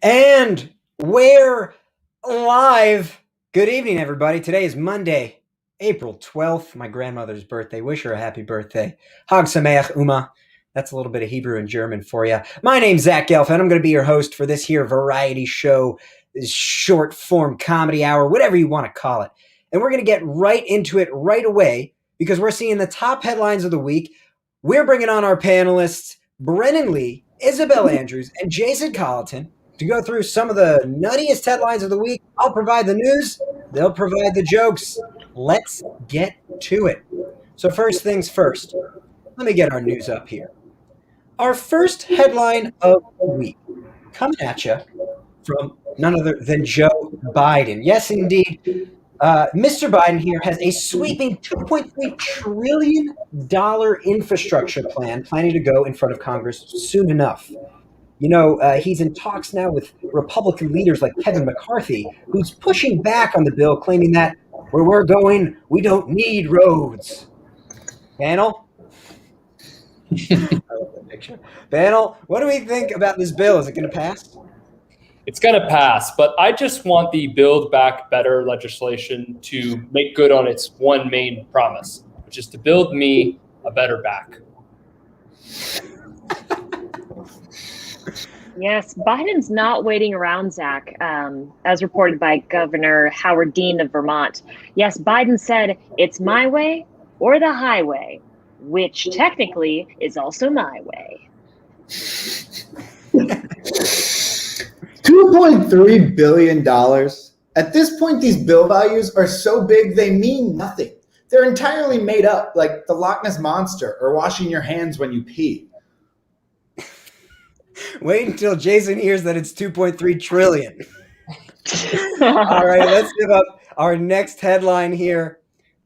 And we're live. Good evening, everybody. Today is Monday, April 12th, my grandmother's birthday. Wish her a happy birthday. Hag Sameach Uma. That's a little bit of Hebrew and German for you. My name's Zach Gelfand. I'm going to be your host for this here variety show, this short form comedy hour, whatever you want to call it. And we're going to get right into it right away because we're seeing the top headlines of the week. We're bringing on our panelists, Brennan Lee, Isabelle Andrews, and Jason Colliton, to go through some of the nuttiest headlines of the week. I'll provide the news. They'll provide the jokes. Let's get to it. So first things first, let me get our news up here. Our first headline of the week coming at you from none other than Joe Biden. Yes, indeed. Mr. Biden here has a sweeping $2.3 trillion infrastructure plan planning to go in front of Congress soon enough. You know, he's in talks now with Republican leaders like Kevin McCarthy, who's pushing back on the bill, claiming that where we're going, we don't need roads. Panel? I love that picture. Panel, what do we think about this bill? Is it going to pass? It's going to pass, but I just want the Build Back Better legislation to make good on its one main promise, which is to build me a better back. Yes, Biden's not waiting around, Zach, as reported by Governor Howard Dean of Vermont. Yes, Biden said, it's my way or the highway, which technically is also my way. $2.3 billion. At this point, these bill values are so big they mean nothing. They're entirely made up, like the Loch Ness Monster or washing your hands when you pee. Wait until Jason hears that it's $2.3 trillion. All right, let's give up our next headline here.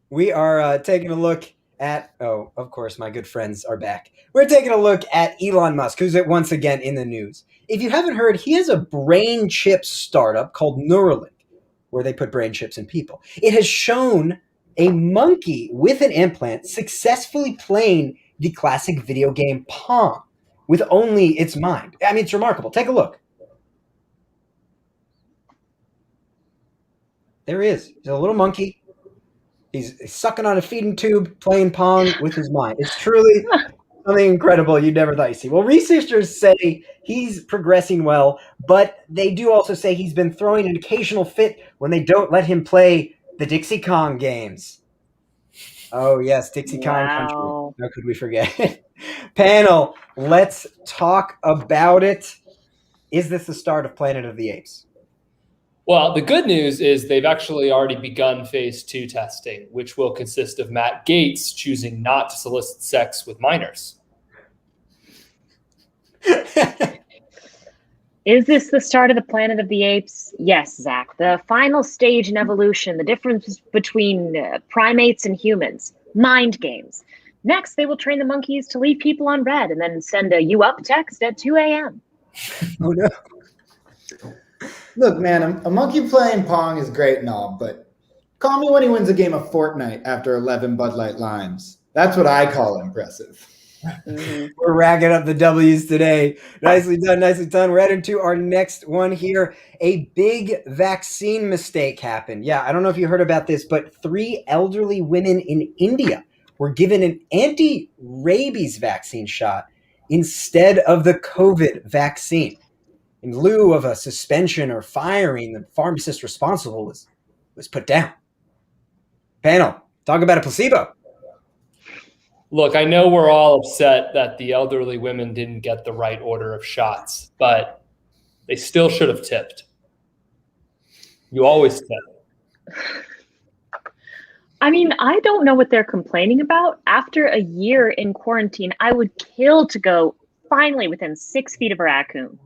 We are taking a look at, of course, my good friends are back. We're taking a look at Elon Musk, who's once again in the news. If you haven't heard, he has a brain chip startup called Neuralink, where they put brain chips in people. It has shown a monkey with an implant successfully playing the classic video game Pong with only its mind. I mean, it's remarkable. Take a look. There he is. He's a little monkey. He's sucking on a feeding tube, playing Pong with his mind. It's truly something incredible you never thought you'd see. Well, researchers say he's progressing well, but they do also say he's been throwing an occasional fit when they don't let him play the Dixie Kong games. Oh, yes, Dixie Kong Country. How could we forget? Panel, let's talk about it. Is this the start of Planet of the Apes? Well, the good news is they've actually already begun phase 2 testing, which will consist of Matt Gaetz choosing not to solicit sex with minors. Is this the start of the Planet of the Apes? Yes, Zach. The final stage in evolution, the difference between primates and humans, mind games. Next, they will train the monkeys to leave people on red and then send a "you up" text at 2 a.m. Oh, no. Look, man, a monkey playing Pong is great and all, but call me when he wins a game of Fortnite after 11 Bud Light Limes. That's what I call impressive. Mm-hmm. We're racking up the W's today. Nicely done, nicely done. We're heading to our next one here. A big vaccine mistake happened. Yeah, I don't know if you heard about this, but 3 elderly women in India were given an anti-rabies vaccine shot instead of the COVID vaccine. In lieu of a suspension or firing, the pharmacist responsible was put down. Panel, talk about a placebo. Look, I know we're all upset that the elderly women didn't get the right order of shots, but they still should have tipped. You always tip. I mean, I don't know what they're complaining about. After a year in quarantine, I would kill to go finally within 6 feet of a raccoon.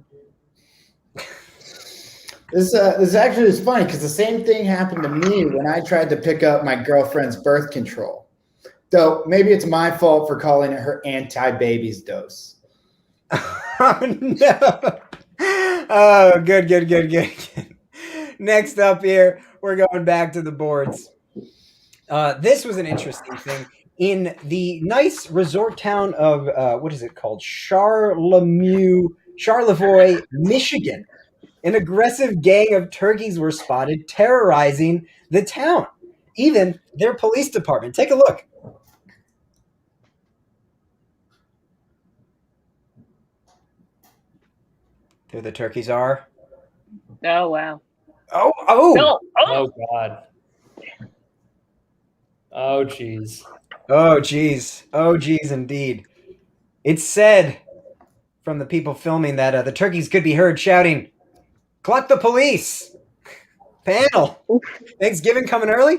This actually is funny because the same thing happened to me when I tried to pick up my girlfriend's birth control. Though maybe it's my fault for calling it her anti-babies dose. Oh, no. Oh, good. Next up here, we're going back to the boards. This was an interesting thing. In the nice resort town of, what is it called? Charlevoix, Michigan. An aggressive gang of turkeys were spotted terrorizing the town, even their police department. Take a look. There the turkeys are. Oh, wow. Oh. Oh, God. Oh, geez. Oh, geez, indeed. It's said from the people filming that the turkeys could be heard shouting, "Cluck the police!" Panel. Oof. Thanksgiving coming early?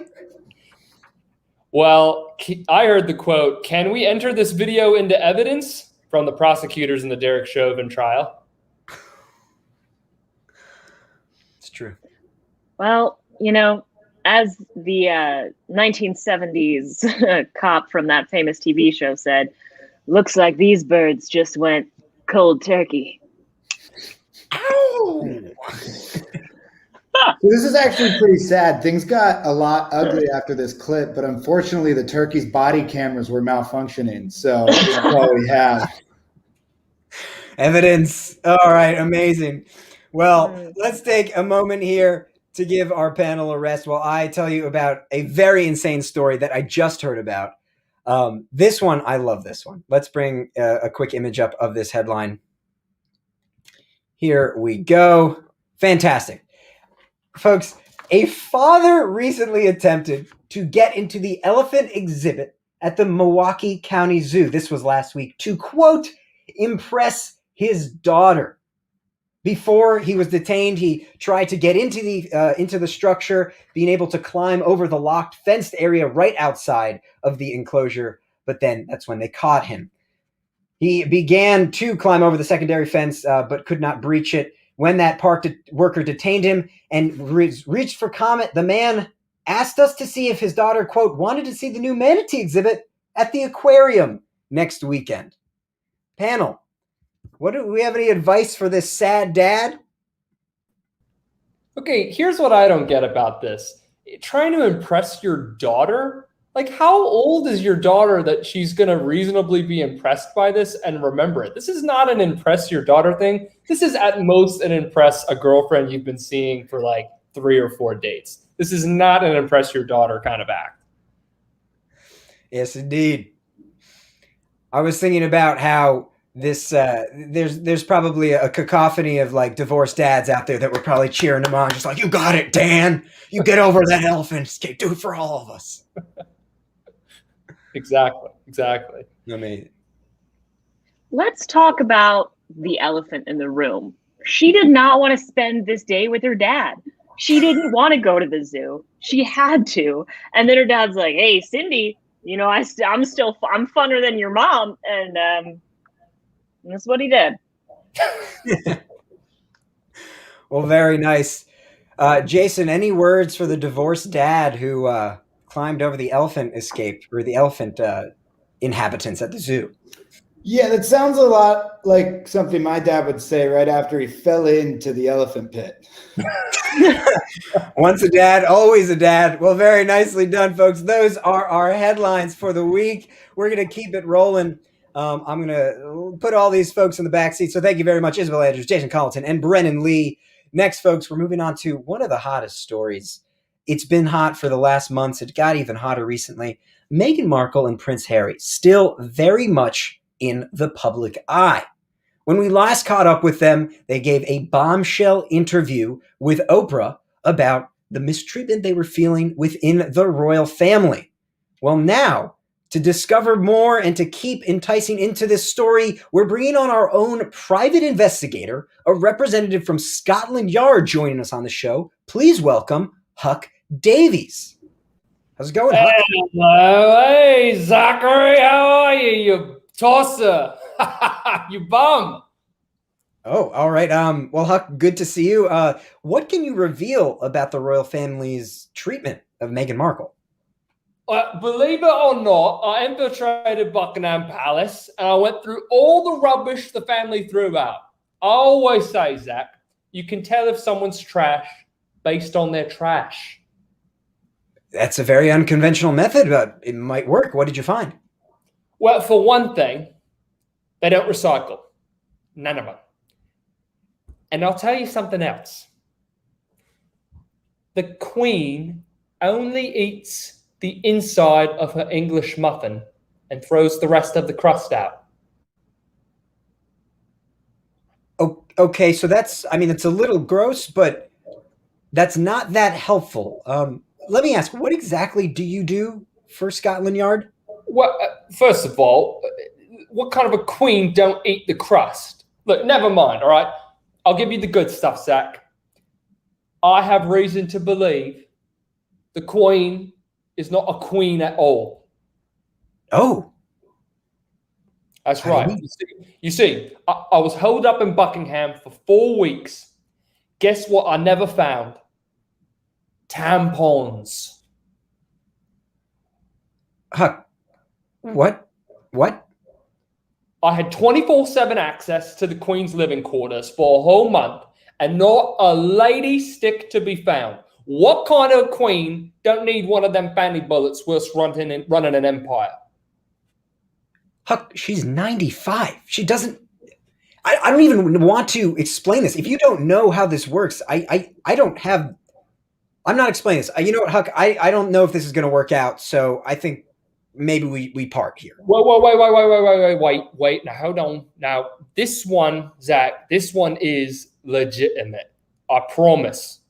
Well, I heard the quote, "Can we enter this video into evidence?" from the prosecutors in the Derek Chauvin trial. It's true. Well, as the 1970s cop from that famous TV show said, looks like these birds just went cold turkey. Ow! So this is actually pretty sad. Things got a lot ugly after this clip, but unfortunately the turkey's body cameras were malfunctioning. So that's all we have. Evidence. All right, amazing. Well, let's take a moment here to give our panel a rest while I tell you about a very insane story that I just heard about. This one, I love this one. Let's bring a quick image up of this headline. Here we go. Fantastic. Folks, a father recently attempted to get into the elephant exhibit at the Milwaukee County Zoo. This was last week to, quote, impress his daughter. Before he was detained, he tried to get into the structure, being able to climb over the locked fenced area right outside of the enclosure. But then that's when they caught him. He began to climb over the secondary fence, but could not breach it. When that park worker detained him and reached for comment, the man asked us to see if his daughter, quote, wanted to see the new manatee exhibit at the aquarium next weekend. Panel, do we have any advice for this sad dad? Okay, here's what I don't get about this. Trying to impress your daughter? Like, how old is your daughter that she's going to reasonably be impressed by this and remember it? This is not an impress your daughter thing. This is at most an impress a girlfriend you've been seeing for like 3 or 4 dates. This is not an impress your daughter kind of act. Yes, indeed. I was thinking about how this there's probably a cacophony of like divorced dads out there that were probably cheering him on, just like, you got it, Dan. You get over that elephant. Just do it for all of us. Exactly. Amazing. Let's talk about the elephant in the room. She did not want to spend this day with her dad. She didn't want to go to the zoo. She had to. And then her dad's like, hey, Cindy, I'm funner than your mom. And that's what he did. Well, very nice. Jason, any words for the divorced dad who climbed over the elephant escape, or the elephant inhabitants at the zoo? Yeah, that sounds a lot like something my dad would say right after he fell into the elephant pit. Once a dad, always a dad. Well, very nicely done, folks. Those are our headlines for the week. We're going to keep it rolling. I'm going to put all these folks in the backseat. So thank you very much, Isabelle Andrews, Jason Colliton, and Brennan Lee. Next, folks, we're moving on to one of the hottest stories. It's been hot for the last months. It got even hotter recently. Meghan Markle and Prince Harry still very much in the public eye. When we last caught up with them, they gave a bombshell interview with Oprah about the mistreatment they were feeling within the royal family. Well, now, to discover more and to keep enticing into this story, we're bringing on our own private investigator, a representative from Scotland Yard, joining us on the show. Please welcome Huck Davies. How's it going, Huck? Hello, hey, Zachary, how are you tosser? You bum. Oh, all right. Well, Huck, good to see you. What can you reveal about the royal family's treatment of Meghan Markle? Believe it or not, I infiltrated Buckingham Palace and I went through all the rubbish the family threw out. I always say, Zach, you can tell if someone's trash based on their trash. That's a very unconventional method, but it might work. What did you find? Well, for one thing, they don't recycle. None of them. And I'll tell you something else. The Queen only eats the inside of her English muffin and throws the rest of the crust out. Oh, okay, so it's a little gross, but that's not that helpful. Let me ask, what exactly do you do for Scotland Yard? Well, first of all, what kind of a queen don't eat the crust? Look, never mind, all right? I'll give you the good stuff, Zach. I have reason to believe the Queen is not a queen at all. Oh. That's right. You see, I was holed up in Buckingham for 4 weeks. Guess what I never found? Tampons. Huck, what? What? I had 24/7 access to the Queen's living quarters for a whole month, and not a lady stick to be found. What kind of queen don't need one of them fanny bullets whilst running an empire? Huck, she's 95. She doesn't. I don't even want to explain this. If you don't know how this works, I don't have. I'm not explaining this. You know what, Huck? I don't know if this is going to work out. So I think maybe we part here. Wait. Now hold on. Now this one, Zach, this one is legitimate. I promise.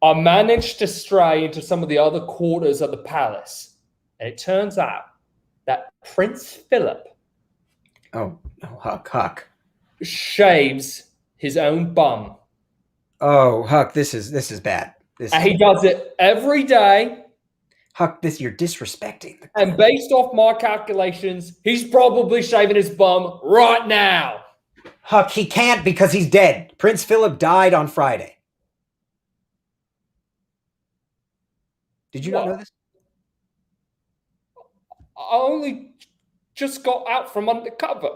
I managed to stray into some of the other quarters of the palace, and it turns out that Prince Philip Huck. shaves his own bum. Oh, Huck, this is bad. And he does it every day. Huck, you're disrespecting. And based off my calculations, he's probably shaving his bum right now. Huck, he can't because he's dead. Prince Philip died on Friday. Did you not know this? I only just got out from undercover.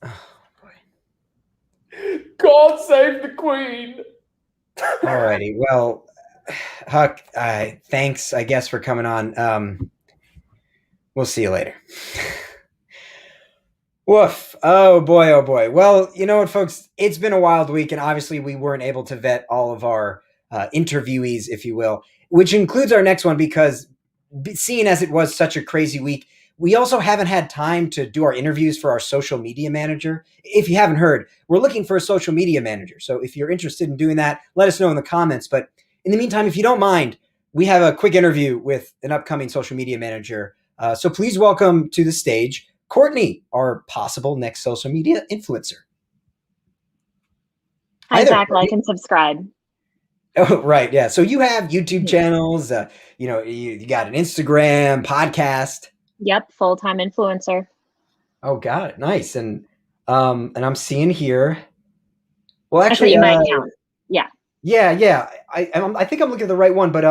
Oh, boy. God save the Queen. Alrighty. Well, Huck, thanks, I guess, for coming on. We'll see you later. Woof. Oh boy. Well, you know what, folks? It's been a wild week, and obviously we weren't able to vet all of our interviewees, if you will, which includes our next one, because seeing as it was such a crazy week, we also haven't had time to do our interviews for our social media manager. If you haven't heard, we're looking for a social media manager. So if you're interested in doing that, let us know in the comments. But in the meantime, if you don't mind, we have a quick interview with an upcoming social media manager. So please welcome to the stage Courtney, our possible next social media influencer. Hi, Zach. Like and subscribe. Oh, right. Yeah. So you have YouTube channels, you got an Instagram, podcast. Yep. Full-time influencer. Oh, got it. Nice. And I'm seeing here. Well, actually, you might count. Yeah. Yeah. I think I'm looking at the right one, but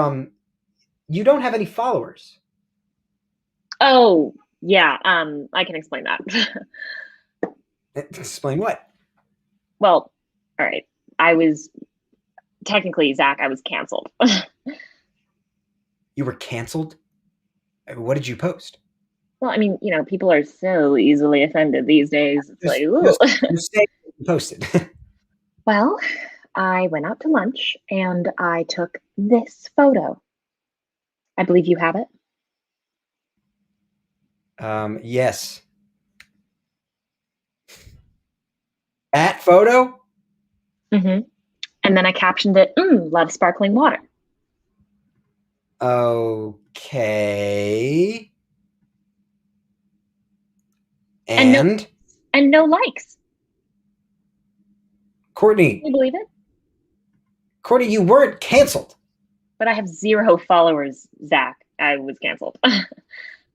you don't have any followers. Oh, yeah. I can explain that. Explain what? Well, all right. I was technically, Zach, I was canceled. You were canceled? What did you post? Well, I mean, people are so easily offended these days. It's like, ooh. Just say you posted. Well, I went out to lunch and I took this photo. I believe you have it. Yes. That photo? Mm-hmm. And then I captioned it, love sparkling water. Okay. And no likes. Courtney. Can you believe it? Courtney, you weren't canceled. But I have 0 followers, Zach. I was canceled.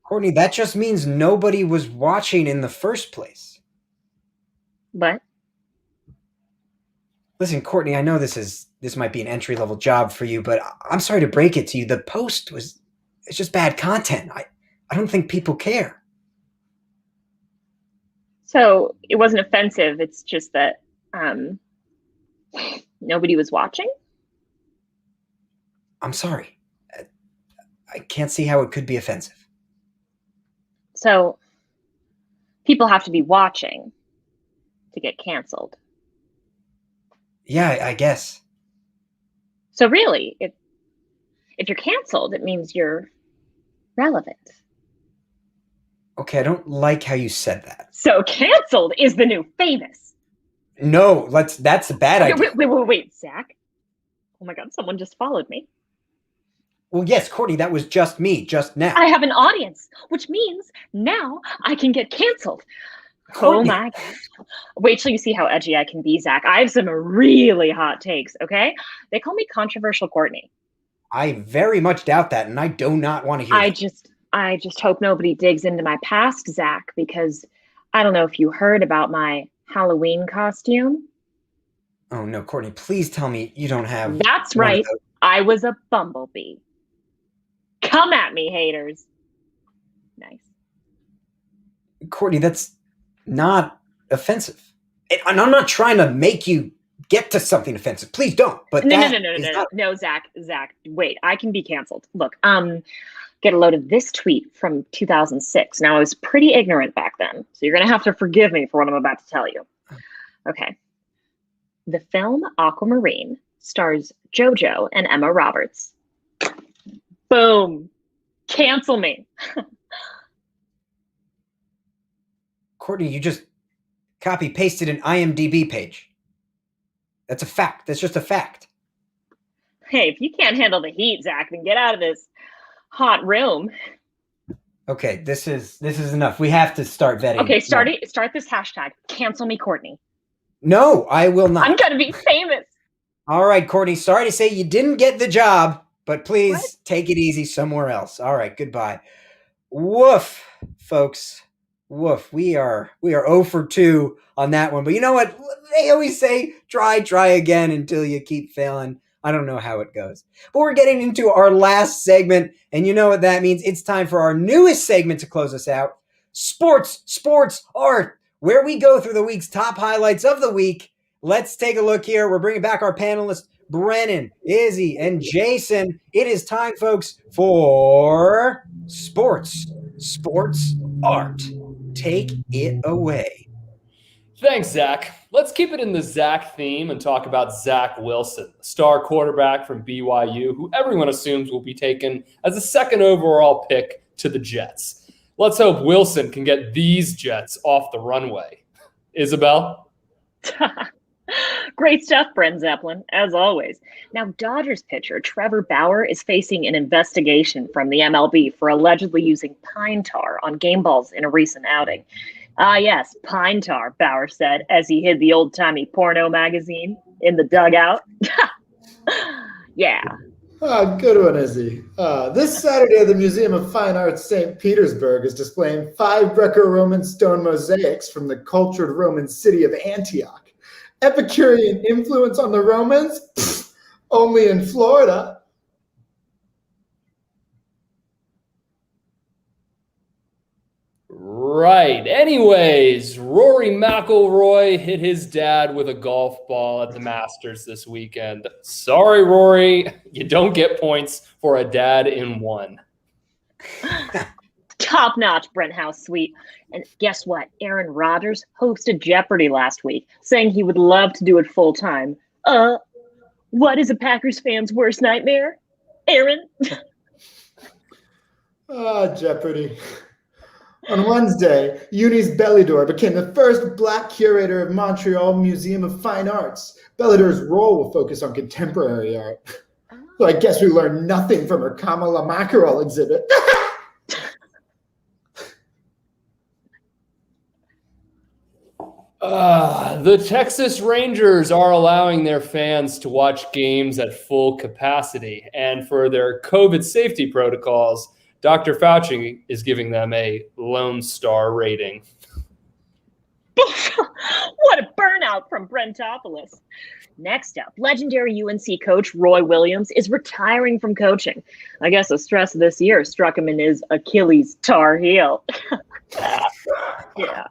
Courtney, that just means nobody was watching in the first place. What? Listen, Courtney, I know this might be an entry-level job for you, but I'm sorry to break it to you. The post it's just bad content. I don't think people care. So it wasn't offensive. It's just that nobody was watching. I'm sorry. I can't see how it could be offensive. So people have to be watching to get canceled. Yeah, I guess. So really, if you're canceled, it means you're relevant. Okay, I don't like how you said that. So canceled is the new famous. No, that's a bad idea. Wait, Zach. Oh my God, someone just followed me. Well, yes, Courtney, that was just me, just now. I have an audience, which means now I can get canceled. Courtney. Oh my God. Wait till you see how edgy I can be, Zach. I have some really hot takes, okay? They call me Controversial Courtney. I very much doubt that, and I do not want to hear that. I just hope nobody digs into my past, Zach, because I don't know if you heard about my Halloween costume. Oh no, Courtney, please tell me you don't have. That's right. I was a bumblebee. Come at me, haters. Nice. Courtney, that's not offensive. And I'm not trying to make you get to something offensive. Please don't. But no, Zach, wait, I can be canceled. Look, get a load of this tweet from 2006. Now, I was pretty ignorant back then, so you're going to have to forgive me for what I'm about to tell you. Okay. The film Aquamarine stars JoJo and Emma Roberts. Boom. Cancel me. Courtney, you just copy-pasted an IMDb page. That's a fact. That's just a fact. Hey, if you can't handle the heat, Zach, then get out of this hot room. Okay, this is enough. We have to start vetting. Okay, start this hashtag. Cancel me, Courtney. No, I will not. I'm gonna be famous. All right, Courtney. Sorry to say you didn't get the job, but please take it easy somewhere else. All right, goodbye. Woof, folks. Woof. We are 0 for 2 on that one. But you know what? They always say try again until you keep failing. I don't know how it goes. But we're getting into our last segment, and you know what that means. It's time for our newest segment to close us out. Sports Art, where we go through the week's top highlights of the week. Let's take a look here. We're bringing back our panelists, Brennan, Izzy, and Jason. It is time, folks, for Sports Art. Take it away. Thanks, Zach. Let's keep it in the Zach theme and talk about Zach Wilson, star quarterback from BYU, who everyone assumes will be taken as the second overall pick to the Jets. Let's hope Wilson can get these Jets off the runway. Isabelle? Great stuff, Brent Zeppelin, as always. Now, Dodgers pitcher Trevor Bauer is facing an investigation from the MLB for allegedly using pine tar on game balls in a recent outing. Yes, pine tar, Bauer said, as he hid the old-timey porno magazine in the dugout. Yeah. Good one, Izzy. This Saturday, the Museum of Fine Arts St. Petersburg is displaying 5 Greco-Roman stone mosaics from the cultured Roman city of Antioch. Epicurean influence on the Romans? Pfft, only in Florida. Right. Anyways, Rory McIlroy hit his dad with a golf ball at the Masters this weekend. Sorry, Rory. You don't get points for a dad in one. Top-notch Brent House suite. And guess what? Aaron Rodgers hosted Jeopardy last week, saying he would love to do it full-time. What is a Packers fan's worst nightmare? Aaron? Jeopardy. On Wednesday, Eunice Bellidor became the first Black curator of Montreal Museum of Fine Arts. Bellidor's role will focus on contemporary art. So I guess we learned nothing from her Kamala Mackerel exhibit. The Texas Rangers are allowing their fans to watch games at full capacity. And for their COVID safety protocols, Dr. Fauci is giving them a Lone Star rating. What a burnout from Brentopolis. Next up, legendary UNC coach Roy Williams is retiring from coaching. I guess the stress of this year struck him in his Achilles Tar heel. Yeah.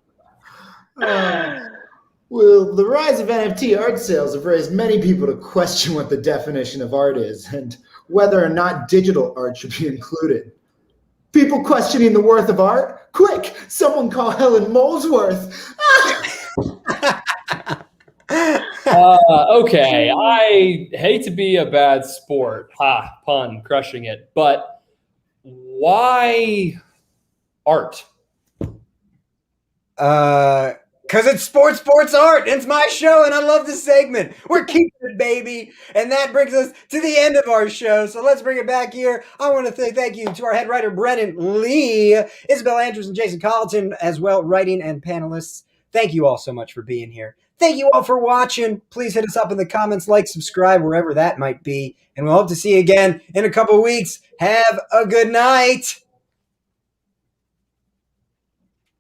Well, the rise of NFT art sales have raised many people to question what the definition of art is and whether or not digital art should be included. People questioning the worth of art? Quick, someone call Helen Molesworth. Okay, I hate to be a bad sport. Ha, pun, crushing it. But why art? Because it's sports art. It's my show, and I love this segment. We're keeping it, baby. And that brings us to the end of our show. So let's bring it back here. I want to say thank you to our head writer, Brennan Lee, Isabelle Andrews, and Jason Colliton, as well, writing and panelists. Thank you all so much for being here. Thank you all for watching. Please hit us up in the comments, like, subscribe, wherever that might be. And we'll hope to see you again in a couple weeks. Have a good night.